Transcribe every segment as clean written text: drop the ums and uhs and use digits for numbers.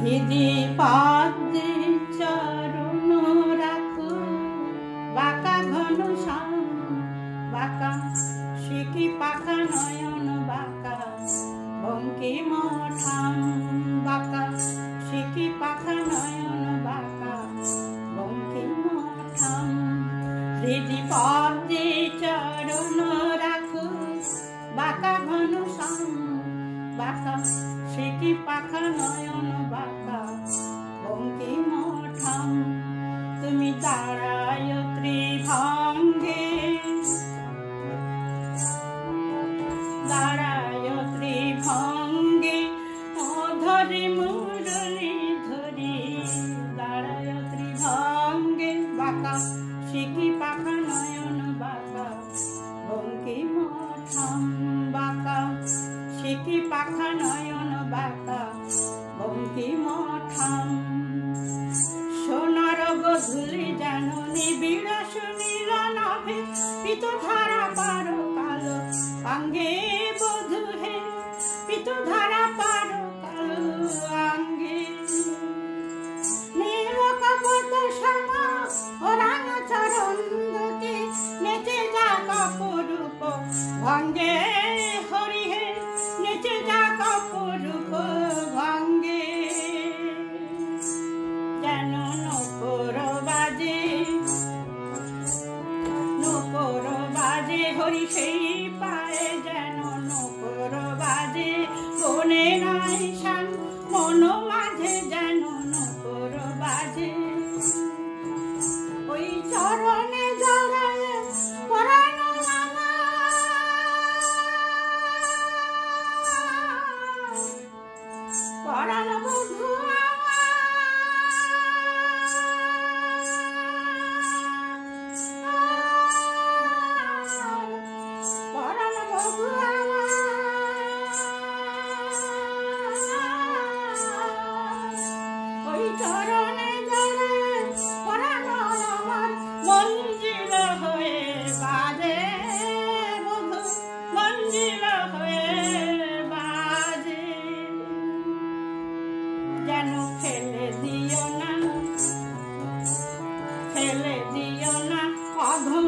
হৃদি পদ্মে চরণ রাখো, বাঁকা ঘন শ্যাম বাঁকা সিকি পাখা নয়ন বাঁকা বঙ্কিম ঠাম, বাঁকা সিকি পাখা নয়ন বাঁকা বঙ্কিম ঠাম। হৃদি পদ্মে চরণ রাখো, বাঁকা ঘন শ্যাম বাঁকা সিকি পাখা নয়ন বাঁকা বঙ্কিম ঠাম। তুমি দাঁড়ায় ত্রিভঙ্গে, দাঁড়ায় ত্রিভঙ্গে ধরি মুরলি ধরি, দাঁড়ায় ত্রিভঙ্গে বাঁকা সিকি পাখা নয়ন বাঁকা বঙ্কিম ঠাম, বাঁকা সিকি পাখা নয়ন বাঁকা বঙ্কিম ঠাম। সোনার গধূলি যেন নিবিড় সুনীল নভে, পিতধারা পার কালো আঙ্গে বধূ হে, পিতধারা পার কালো আঙ্গে। নীল কপট শ্যামা ও রাঙা চরণ দুটি, নেচে যাক অপরূপ ভঙ্গে হরি হে, নেচে যাক অপরূপ ভঙ্গে। যেন নূপুর বাজে, নূপুর বাজে হরি সেই পায়ে, যেন নূপুর বাজে বনে নাই শান মন মাঝে, যেন নূপুর বাজে। ওই চরণে জড়ায় পরাণ আমার, পরাণ বধূ চরণে জড়ায় পরাণ আমার, মঞ্জিল হয়ে বাজে বধূ, মঞ্জিল হয়ে বাজে। যেন ফেলে দিও না, ফেলে দিও না অধম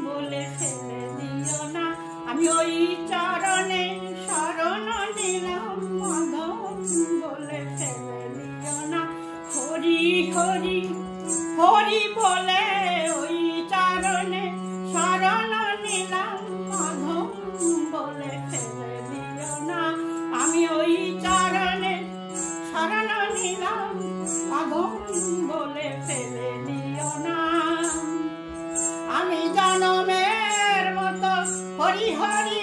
বলে ফেলে দিও না, আমি ওই চরণে শরণ নিলাম অধম বলে ফেলে দিও না। হরি হরি হরি বলে ওই চরণে শরণ নিলাম অধম বলে ফেলে দিও না, আমি ওই চরণে শরণ নিলাম অধম বলে ফেলে দিও না। আমি জনমের মতো হরি হরি